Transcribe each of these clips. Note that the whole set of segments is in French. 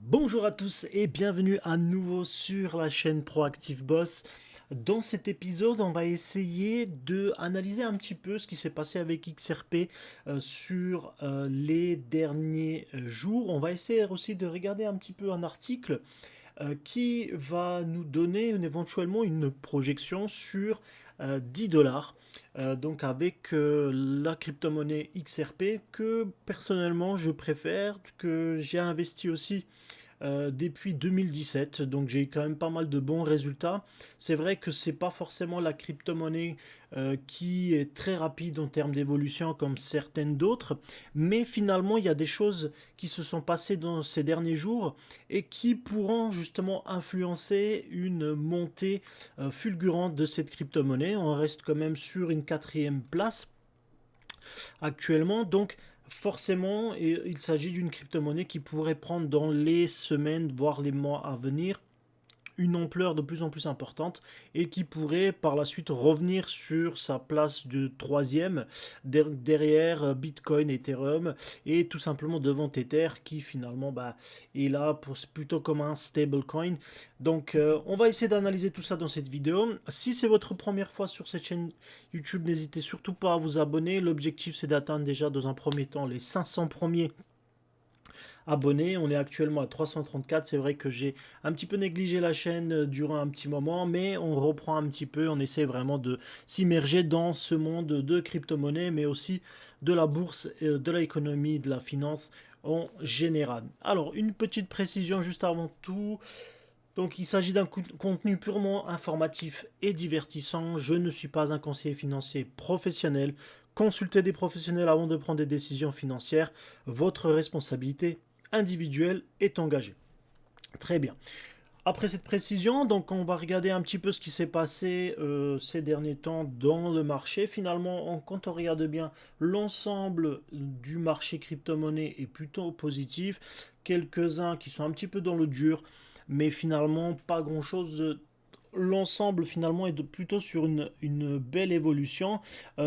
Bonjour à tous et bienvenue à nouveau sur la chaîne Proactive Boss. Dans cet épisode, on va essayer de analyser un petit peu ce qui s'est passé avec XRP sur les derniers jours. On va essayer aussi de regarder un petit peu un article qui va nous donner éventuellement une projection sur 10 dollars. Donc avec la crypto-monnaie XRP que personnellement je préfère, que j'ai investi aussi depuis 2017, donc j'ai eu quand même pas mal de bons résultats. C'est vrai que c'est pas forcément la crypto-monnaie qui est très rapide en termes d'évolution comme certaines d'autres, mais finalement il y a des choses qui se sont passées dans ces derniers jours et qui pourront justement influencer une montée fulgurante de cette crypto-monnaie. On reste quand même sur une quatrième place actuellement. Donc forcément, il s'agit d'une crypto-monnaie qui pourrait prendre dans les semaines, voire les mois à venir, une ampleur de plus en plus importante et qui pourrait par la suite revenir sur sa place de troisième derrière Bitcoin, Ethereum et tout simplement devant Tether qui finalement est là plutôt comme un stablecoin. Donc on va essayer d'analyser tout ça dans cette vidéo. Si c'est votre première fois sur cette chaîne YouTube, n'hésitez surtout pas à vous abonner. L'objectif c'est d'atteindre déjà dans un premier temps les 500 premiers abonnés. On est actuellement à 334. C'est vrai que j'ai un petit peu négligé la chaîne durant un petit moment, mais on reprend un petit peu. On essaie vraiment de s'immerger dans ce monde de crypto-monnaie, mais aussi de la bourse, de l'économie, de la finance en général. Alors, une petite précision juste avant tout. Donc, il s'agit d'un contenu purement informatif et divertissant. Je ne suis pas un conseiller financier professionnel. Consultez des professionnels avant de prendre des décisions financières. Votre responsabilité individuelle est engagée. Très bien. Après cette précision, donc on va regarder un petit peu ce qui s'est passé ces derniers temps dans le marché. Finalement, quand on regarde bien, l'ensemble du marché crypto-monnaie est plutôt positif. Quelques-uns qui sont un petit peu dans le dur, mais finalement pas grand-chose. L'ensemble finalement est plutôt sur une belle évolution.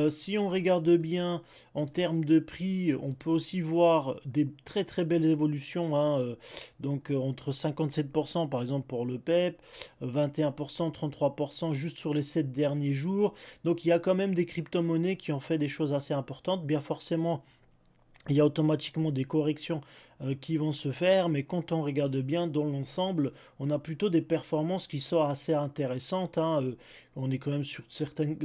Si on regarde bien en termes de prix, on peut aussi voir des très très belles évolutions, hein, donc entre 57% par exemple pour le PEP, 21%, 33% juste sur les 7 derniers jours. Donc il y a quand même des crypto-monnaies qui ont fait des choses assez importantes. Bien forcément, il y a automatiquement des corrections qui vont se faire, mais quand on regarde bien dans l'ensemble, on a plutôt des performances qui sont assez intéressantes, hein. On est quand même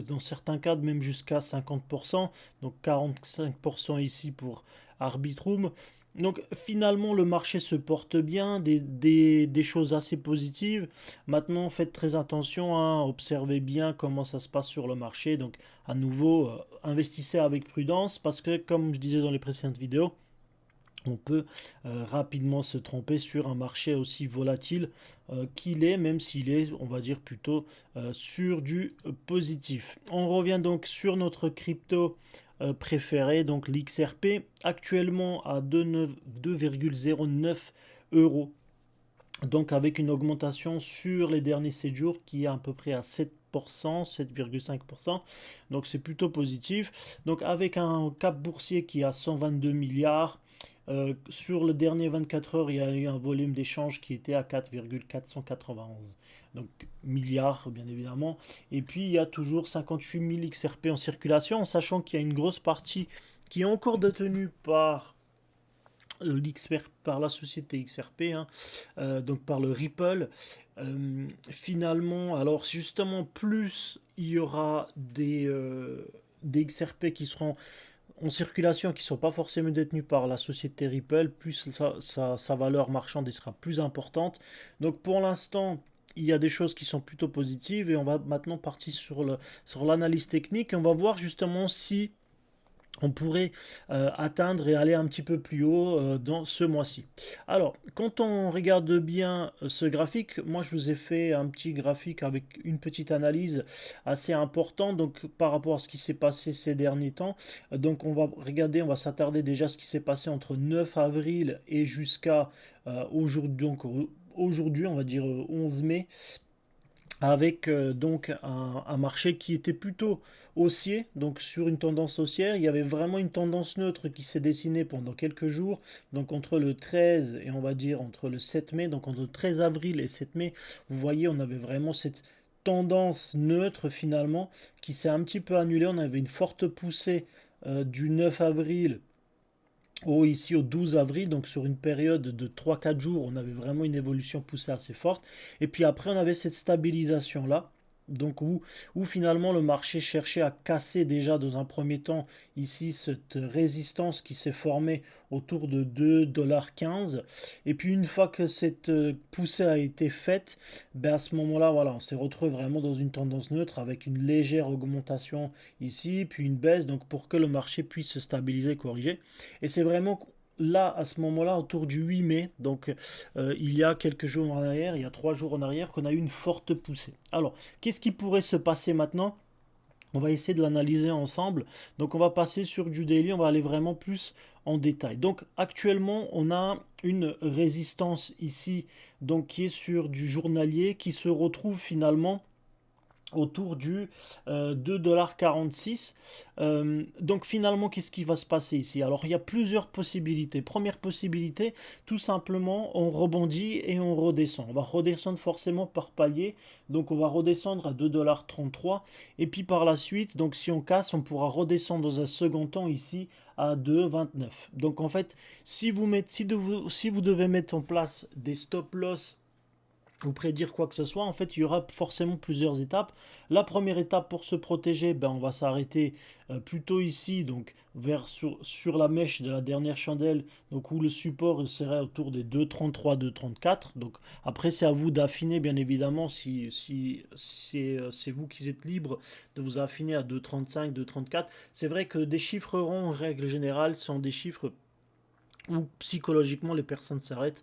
dans certains cas même jusqu'à 50%, donc 45% ici pour Arbitrum. Donc finalement le marché se porte bien, des choses assez positives. Maintenant faites très attention, hein, observez bien comment ça se passe sur le marché. Donc à nouveau, investissez avec prudence parce que, comme je disais dans les précédentes vidéos, on peut rapidement se tromper sur un marché aussi volatile qu'il est, même s'il est, on va dire, plutôt sur du positif. On revient donc sur notre crypto préféré, donc l'XRP, actuellement à 2,09 euros, donc avec une augmentation sur les derniers 7 jours qui est à peu près à 7%, 7,5%. Donc c'est plutôt positif. Donc avec un cap boursier qui est à 122 milliards. Sur le dernier 24 heures, il y a eu un volume d'échange qui était à 4,491 donc milliards bien évidemment. Et puis il y a toujours 58 000 XRP en circulation, en sachant qu'il y a une grosse partie qui est encore détenue par par la société XRP, hein, donc par le Ripple. Finalement, alors justement, plus il y aura des XRP qui seront en circulation, qui ne sont pas forcément détenus par la société Ripple, plus sa valeur marchande sera plus importante. Donc pour l'instant, il y a des choses qui sont plutôt positives et on va maintenant partir sur l'analyse technique et on va voir justement si on pourrait atteindre et aller un petit peu plus haut dans ce mois-ci. Alors, quand on regarde bien ce graphique, moi je vous ai fait un petit graphique avec une petite analyse assez importante donc par rapport à ce qui s'est passé ces derniers temps. Donc on va regarder, on va s'attarder déjà à ce qui s'est passé entre 9 avril et jusqu'à aujourd'hui, donc aujourd'hui on va dire 11 mai. avec donc un marché qui était plutôt haussier, donc sur une tendance haussière. Il y avait vraiment une tendance neutre qui s'est dessinée pendant quelques jours, donc entre le 13 et on va dire entre le 7 mai, donc entre le 13 avril et 7 mai, vous voyez, on avait vraiment cette tendance neutre finalement qui s'est un petit peu annulée. On avait une forte poussée du 9 avril ici au 12 avril, donc sur une période de 3 4 jours, on avait vraiment une évolution poussée assez forte. Et puis après, on avait cette stabilisation-là, donc où finalement le marché cherchait à casser déjà dans un premier temps ici cette résistance qui s'est formée autour de 2,15 $. Et puis une fois que cette poussée a été faite, ben à ce moment-là, voilà, on s'est retrouvé vraiment dans une tendance neutre avec une légère augmentation ici, puis une baisse, donc pour que le marché puisse se stabiliser, corriger. Et c'est vraiment là, à ce moment-là, autour du 8 mai, donc il y a quelques jours en arrière, il y a 3 jours en arrière, qu'on a eu une forte poussée. Alors, qu'est-ce qui pourrait se passer maintenant? On va essayer de l'analyser ensemble. Donc, on va passer sur du daily, on va aller vraiment plus en détail. Donc, actuellement, on a une résistance ici, donc qui est sur du journalier, qui se retrouve finalement autour du 2,46 $. Donc finalement, qu'est-ce qui va se passer ici? Alors il y a plusieurs possibilités. Première possibilité, tout simplement, on rebondit et on redescend. On va redescendre forcément par palier. Donc on va redescendre à 2,33 $. Et puis par la suite, donc si on casse, on pourra redescendre dans un second temps ici à 2,29. Donc en fait, si vous devez mettre en place des stop loss ou prédire quoi que ce soit, en fait, il y aura forcément plusieurs étapes. La première étape pour se protéger, ben, on va s'arrêter plutôt ici, donc sur la mèche de la dernière chandelle, donc où le support serait autour des 2,33, 2,34. Donc après, c'est à vous d'affiner, bien évidemment, si c'est vous qui êtes libre de vous affiner à 2,35, 2,34. C'est vrai que des chiffres ronds, en règle générale, sont des chiffres où psychologiquement les personnes s'arrêtent.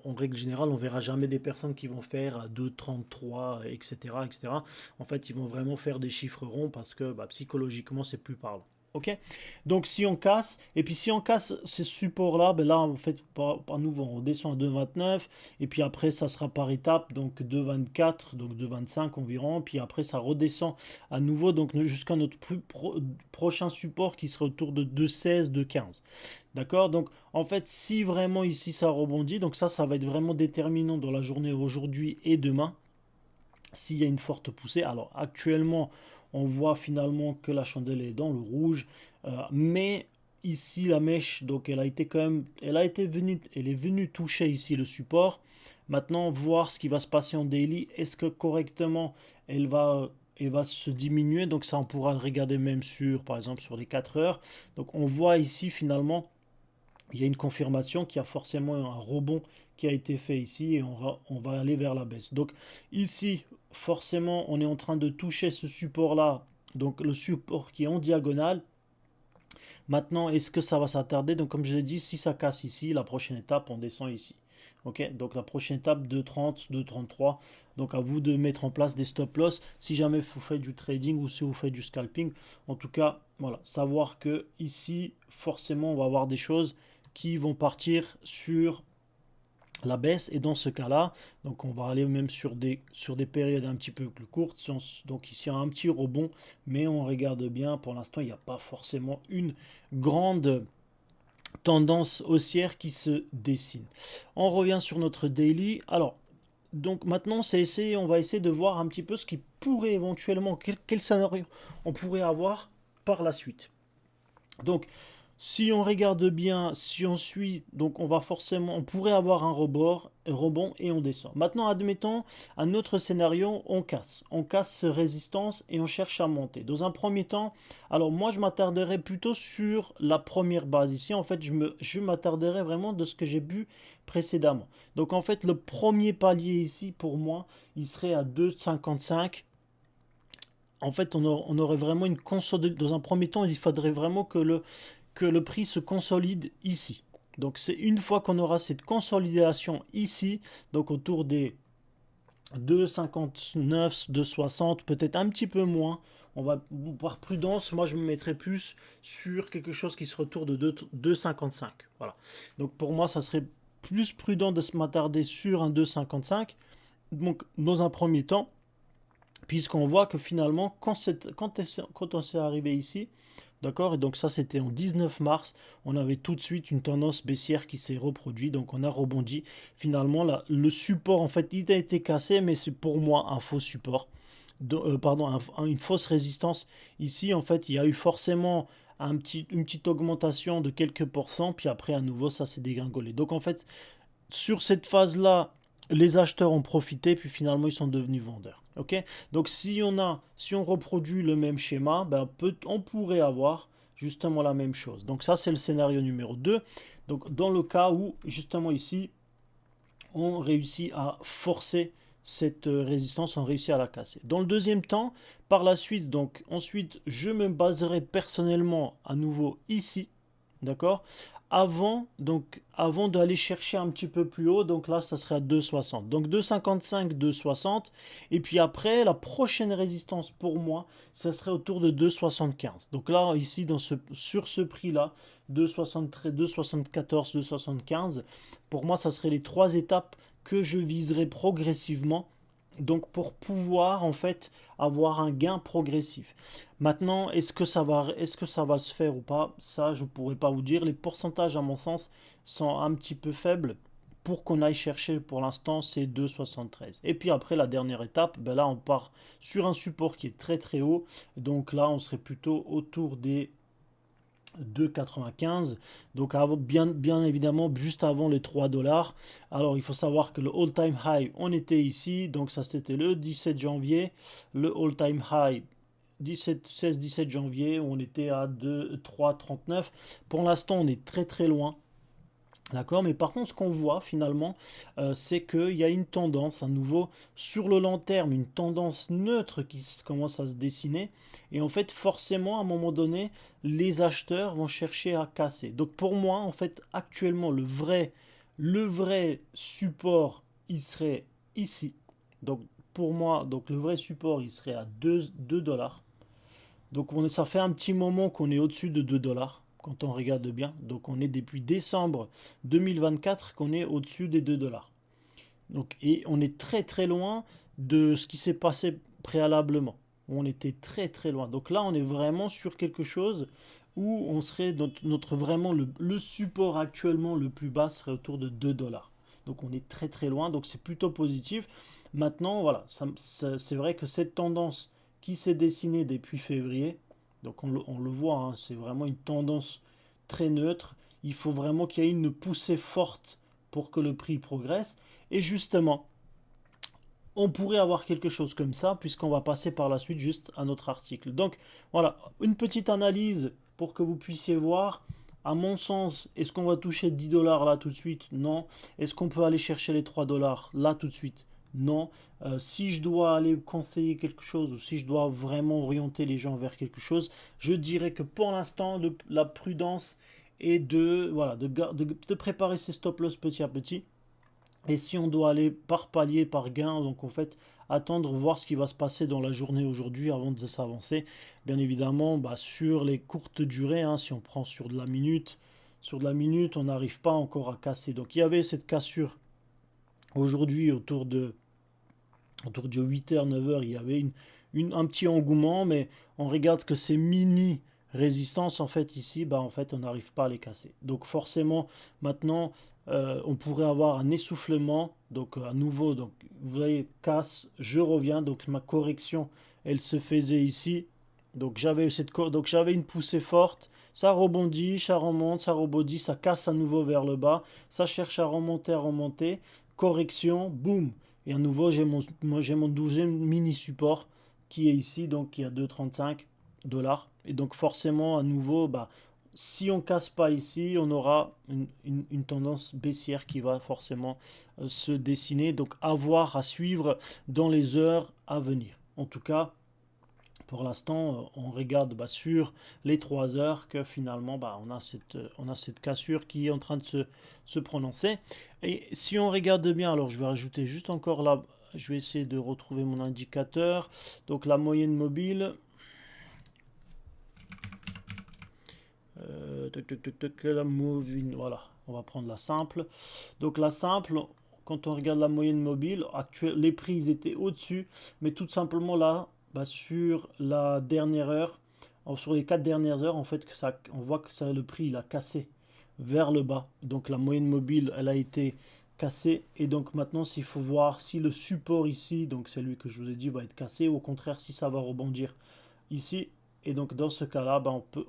En règle générale, on verra jamais des personnes qui vont faire 2,33, etc., etc. En fait, ils vont vraiment faire des chiffres ronds parce que bah, psychologiquement, c'est plus parlant. Ok. Donc si on casse, et puis si on casse ces supports-là, ben là, en fait, par nouveau, on descend à 2,29, et puis après, ça sera par étape, donc 2,24, donc 2,25 environ, puis après, ça redescend à nouveau, donc jusqu'à notre prochain support qui sera autour de 2,16, 2,15. D'accord? Donc, en fait, si vraiment ici ça rebondit, donc ça va être vraiment déterminant dans la journée aujourd'hui et demain, s'il y a une forte poussée. Alors, actuellement, on voit finalement que la chandelle est dans le rouge, mais ici, la mèche, donc elle a été quand même, elle est venue toucher ici le support. Maintenant, voir ce qui va se passer en daily. Est-ce que correctement, elle va se diminuer? Donc, ça, on pourra regarder même par exemple, sur les 4 heures. Donc, on voit ici finalement il y a une confirmation qu'il y a forcément un rebond qui a été fait ici et on va aller vers la baisse. Donc ici, forcément, on est en train de toucher ce support-là, donc le support qui est en diagonale. Maintenant, est-ce que ça va s'attarder? Donc comme je l'ai dit, si ça casse ici, la prochaine étape, on descend ici. Ok, donc la prochaine étape, 2,30, 2,33. Donc à vous de mettre en place des stop loss si jamais vous faites du trading ou si vous faites du scalping. En tout cas, voilà, savoir que ici, forcément, on va avoir des choses qui vont partir sur la baisse. Et dans ce cas-là, donc on va aller même sur des périodes un petit peu plus courtes. Donc ici, il y a un petit rebond, mais on regarde bien. Pour l'instant, il n'y a pas forcément une grande tendance haussière qui se dessine. On revient sur notre daily. Alors, donc maintenant, on va essayer de voir un petit peu ce qui pourrait éventuellement, quel scénario on pourrait avoir par la suite. Donc, si on regarde bien, si on suit, donc on pourrait avoir un rebond et on descend. Maintenant, admettons un autre scénario, on casse ce résistance et on cherche à monter. Dans un premier temps, alors moi je m'attarderai plutôt sur la première base ici. En fait, je m'attarderai vraiment de ce que j'ai vu précédemment. Donc en fait, le premier palier ici pour moi, il serait à 2,55. En fait, on aurait vraiment une consolidation. Dans un premier temps, il faudrait vraiment que le prix se consolide ici. Donc c'est une fois qu'on aura cette consolidation ici, donc autour des 2,59, 2,60, peut-être un petit peu moins. On va, par prudence, moi je me mettrais plus sur quelque chose qui se retourne de 2,55. Voilà. Donc pour moi, ça serait plus prudent de se m'attarder sur un 2,55 Donc, dans un premier temps, puisqu'on voit que finalement, quand on s'est arrivé ici, d'accord, et donc ça c'était en 19 mars, on avait tout de suite une tendance baissière qui s'est reproduite, donc on a rebondi. Finalement, là, le support, en fait, il a été cassé, mais c'est pour moi un faux support. Pardon, une fausse résistance. Ici, en fait, il y a eu forcément une petite augmentation de quelques pourcents, puis après, à nouveau, ça s'est dégringolé. Donc, en fait, sur cette phase-là, les acheteurs ont profité, puis finalement ils sont devenus vendeurs. Ok. Donc si on reproduit le même schéma, ben, on pourrait avoir justement la même chose. Donc ça c'est le scénario numéro 2. Donc dans le cas où justement ici on réussit à forcer cette résistance, on réussit à la casser. Dans le deuxième temps, par la suite, donc ensuite je me baserai personnellement à nouveau ici, d'accord, avant d'aller chercher un petit peu plus haut, donc là ça serait à 2,60. Donc 2,55, 2,60. Et puis après, la prochaine résistance pour moi, ça serait autour de 2,75. Donc là, ici, sur ce prix-là, 2,73, 2,74, 2,75, pour moi, ça serait les trois étapes que je viserai progressivement. Donc pour pouvoir en fait avoir un gain progressif. Maintenant, est-ce que ça va se faire ou pas? Ça, je pourrais pas vous dire. Les pourcentages, à mon sens, sont un petit peu faibles pour qu'on aille chercher pour l'instant ces 2,73. Et puis après, la dernière étape, ben là, on part sur un support qui est très très haut. Donc là, on serait plutôt autour des 2,95. Donc bien évidemment, juste avant les 3 dollars. Alors, il faut savoir que le all-time high, on était ici. Donc ça, c'était le 17 janvier. Le all-time high 16-17 janvier, on était à 2, 3,39. Pour l'instant, on est très très loin. D'accord, mais par contre, ce qu'on voit finalement, c'est qu'il y a une tendance à nouveau sur le long terme, une tendance neutre commence à se dessiner. Et en fait, forcément, à un moment donné, les acheteurs vont chercher à casser. Donc pour moi, en fait, actuellement, le vrai support, il serait ici. Donc pour moi, donc le vrai support, il serait à 2 dollars. Donc ça fait un petit moment qu'on est au-dessus de 2 dollars quand on regarde bien. Donc on est depuis décembre 2024 qu'on est au-dessus des 2 dollars. Donc, et on est très très loin de ce qui s'est passé préalablement. On était très très loin. Donc là on est vraiment sur quelque chose où on serait vraiment le support actuellement le plus bas serait autour de 2 dollars. Donc on est très très loin. Donc c'est plutôt positif. Maintenant voilà, c'est vrai que cette tendance qui s'est dessinée depuis février, donc on le voit, hein, c'est vraiment une tendance très neutre. Il faut vraiment qu'il y ait une poussée forte pour que le prix progresse. Et justement, on pourrait avoir quelque chose comme ça, puisqu'on va passer par la suite juste à notre article. Donc voilà, une petite analyse pour que vous puissiez voir. À mon sens, est-ce qu'on va toucher 10 dollars là tout de suite? Non. Est-ce qu'on peut aller chercher les 3 dollars là tout de suite? Non. Si je dois aller conseiller quelque chose ou si je dois vraiment orienter les gens vers quelque chose, je dirais que pour l'instant, la prudence est voilà, de préparer ses stop loss petit à petit. Et si on doit aller par palier, par gain, donc en fait, attendre, voir ce qui va se passer dans la journée aujourd'hui avant de s'avancer. Bien évidemment, bah, sur les courtes durées, hein, si on prend sur de la minute, on n'arrive pas encore à casser. Donc il y avait cette cassure aujourd'hui autour de 8h, 9h, il y avait un petit engouement, mais on regarde que ces mini résistances, en fait, ici, bah, en fait, on n'arrive pas à les casser. Donc forcément, maintenant, on pourrait avoir un essoufflement, donc à nouveau, donc vous voyez, casse, je reviens, donc ma correction, elle se faisait ici, donc j'avais une poussée forte, ça rebondit, ça remonte, ça rebondit, ça casse à nouveau vers le bas, ça cherche à remonter, correction, boum, et à nouveau, j'ai mon 12e mini support qui est ici, donc qui est à 2,35 dollars. Et donc forcément, à nouveau, bah, si on casse pas ici, on aura une tendance baissière qui va forcément se dessiner. Donc à voir, à suivre dans les heures à venir. En tout cas, pour l'instant, on regarde bah, sur les 3 heures que finalement, bah, on a cette cassure qui est en train de se prononcer. Et si on regarde bien, alors je vais rajouter juste encore là, je vais essayer de retrouver mon indicateur. Donc la moyenne mobile. La moving, voilà, on va prendre la simple. Donc la simple, quand on regarde la moyenne mobile, les prix ils étaient au-dessus, mais tout simplement là, sur la dernière heure, sur les 4 dernières heures, en fait, on voit que le prix il a cassé vers le bas. Donc la moyenne mobile, elle a été cassée. Et donc maintenant, s'il faut voir si le support ici, donc celui que je vous ai dit, va être cassé, ou au contraire, si ça va rebondir ici. Et donc dans ce cas-là,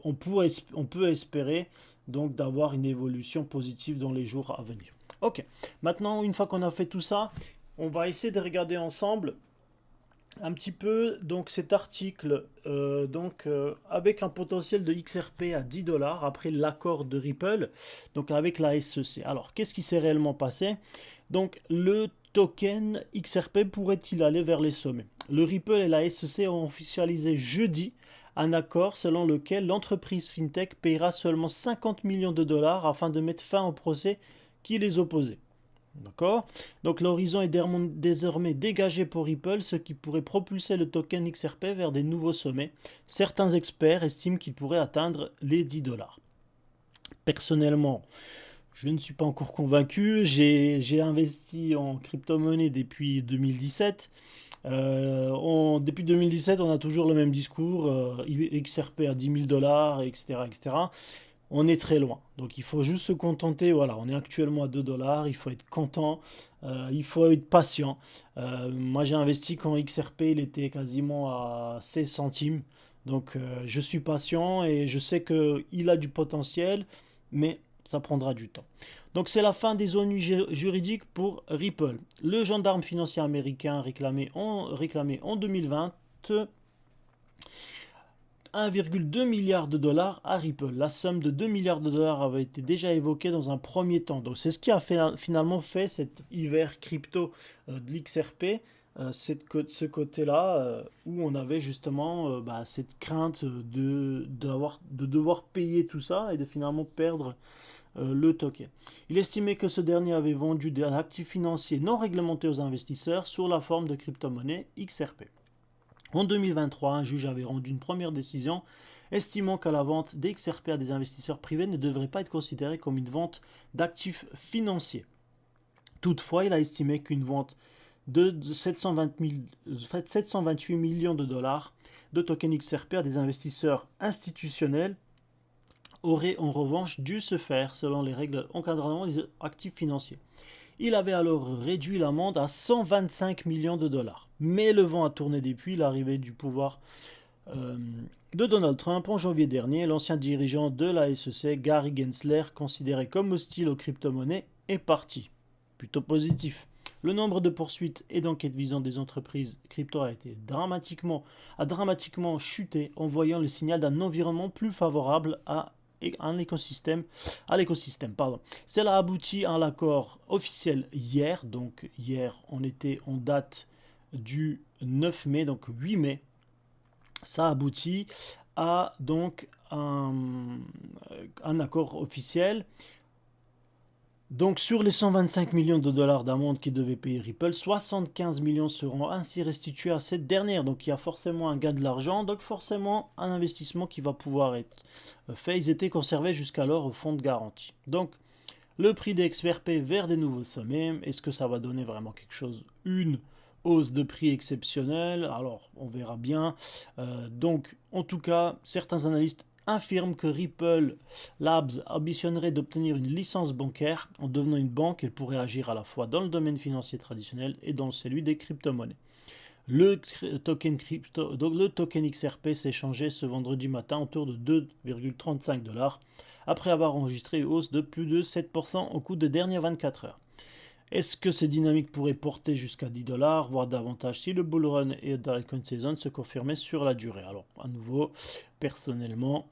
on peut espérer donc d'avoir une évolution positive dans les jours à venir. Ok, maintenant une fois qu'on a fait tout ça, on va essayer de regarder ensemble un petit peu donc cet article avec un potentiel de XRP à 10 dollars après l'accord de Ripple, donc avec la SEC. Alors qu'est-ce qui s'est réellement passé? Donc le token XRP pourrait-il aller vers les sommets? Le Ripple et la SEC ont officialisé jeudi un accord selon lequel l'entreprise FinTech paiera seulement 50 millions de dollars afin de mettre fin au procès qui les opposait. D'accord? Donc l'horizon est désormais dégagé pour Ripple, ce qui pourrait propulser le token XRP vers des nouveaux sommets. Certains experts estiment qu'il pourrait atteindre les 10 dollars. Personnellement, je ne suis pas encore convaincu. J'ai investi en crypto-monnaie depuis 2017. Depuis 2017, on a toujours le même discours, XRP à 10 000 dollars, etc., etc. On est très loin. Donc il faut juste se contenter. Voilà, on est actuellement à 2 dollars. Il faut être content. Il faut être patient. Moi, j'ai investi quand XRP il était quasiment à 16 centimes. Donc je suis patient et je sais qu'il a du potentiel, mais ça prendra du temps. Donc c'est la fin des zones juridiques pour Ripple. Le gendarme financier américain réclamé en 2020 1,2 milliard de dollars à Ripple. La somme de 2 milliards de dollars avait été déjà évoquée dans un premier temps. Donc c'est ce qui a finalement fait cet hiver crypto de l'XRP, ce côté-là où on avait justement cette crainte de devoir payer tout ça et de finalement perdre le token. Il estimait que ce dernier avait vendu des actifs financiers non réglementés aux investisseurs sous la forme de crypto-monnaie XRP. En 2023, un juge avait rendu une première décision estimant que la vente d'XRP à des investisseurs privés ne devrait pas être considérée comme une vente d'actifs financiers. Toutefois, il a estimé qu'une vente de 728 millions de dollars de tokens XRP à des investisseurs institutionnels aurait en revanche dû se faire selon les règles encadrant les actifs financiers. Il avait alors réduit l'amende à 125 millions de dollars. Mais le vent a tourné depuis l'arrivée du pouvoir de Donald Trump en janvier dernier. L'ancien dirigeant de la SEC, Gary Gensler, considéré comme hostile aux crypto-monnaies, est parti. Plutôt positif. Le nombre de poursuites et d'enquêtes visant des entreprises crypto a dramatiquement chuté, en voyant le signal d'un environnement plus favorable à l'écosystème. Cela a abouti à l'accord officiel hier, donc hier on était en date du 9 mai, donc 8 mai, ça aboutit à donc un accord officiel. Donc sur les 125 millions de dollars d'amende qui devait payer Ripple, 75 millions seront ainsi restitués à cette dernière. Donc il y a forcément un gain de l'argent, donc forcément un investissement qui va pouvoir être fait. Ils étaient conservés jusqu'alors au fonds de garantie. Donc le prix des XRP vers des nouveaux sommets, est-ce que ça va donner vraiment quelque chose? Une hausse de prix exceptionnelle, alors on verra bien. Donc en tout cas, certains analystes affirme que Ripple Labs ambitionnerait d'obtenir une licence bancaire. En devenant une banque, elle pourrait agir à la fois dans le domaine financier traditionnel et dans celui des crypto-monnaies. Le token XRP s'est échangé ce vendredi matin autour de 2,35 dollars après avoir enregistré une hausse de plus de 7% au cours des dernières 24 heures. Est-ce que ces dynamiques pourraient porter jusqu'à 10 dollars, voire davantage, si le bull run et la coin season se confirmaient sur la durée? Alors, à nouveau, personnellement,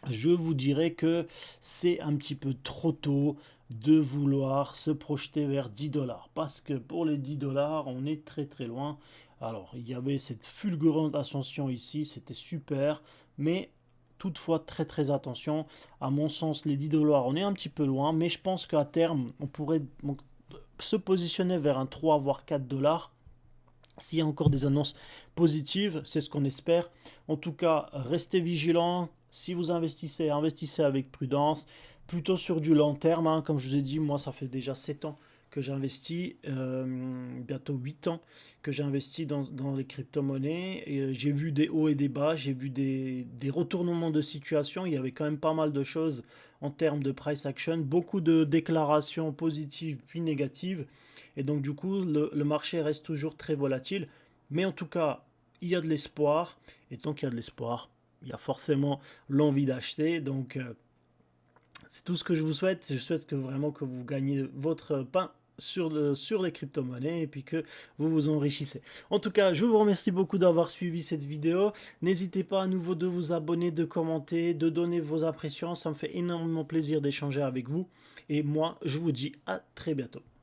je vous dirais que c'est un petit peu trop tôt de vouloir se projeter vers 10 dollars. Parce que pour les 10 dollars, on est très très loin. Alors, il y avait cette fulgurante ascension ici, c'était super. Mais toutefois, très très attention. À mon sens, les 10 dollars, on est un petit peu loin. Mais je pense qu'à terme, on pourrait se positionner vers un 3 voire 4 dollars. S'il y a encore des annonces positives, c'est ce qu'on espère. En tout cas, restez vigilants. Si vous investissez, investissez avec prudence, plutôt sur du long terme. Comme je vous ai dit, moi, ça fait déjà 7 ans que j'investis, bientôt 8 ans que j'investis dans les crypto-monnaies. Et j'ai vu des hauts et des bas, j'ai vu des retournements de situation. Il y avait quand même pas mal de choses en termes de price action, beaucoup de déclarations positives puis négatives. Et donc du coup, le marché reste toujours très volatile. Mais en tout cas, il y a de l'espoir. Et tant qu'il y a de l'espoir, il y a forcément l'envie d'acheter. Donc c'est tout ce que je vous souhaite. Je souhaite que vraiment que vous gagnez votre pain sur les crypto-monnaies et puis que vous vous enrichissez. En tout cas, je vous remercie beaucoup d'avoir suivi cette vidéo. N'hésitez pas à nouveau de vous abonner, de commenter, de donner vos impressions. Ça me fait énormément plaisir d'échanger avec vous. Et moi, je vous dis à très bientôt.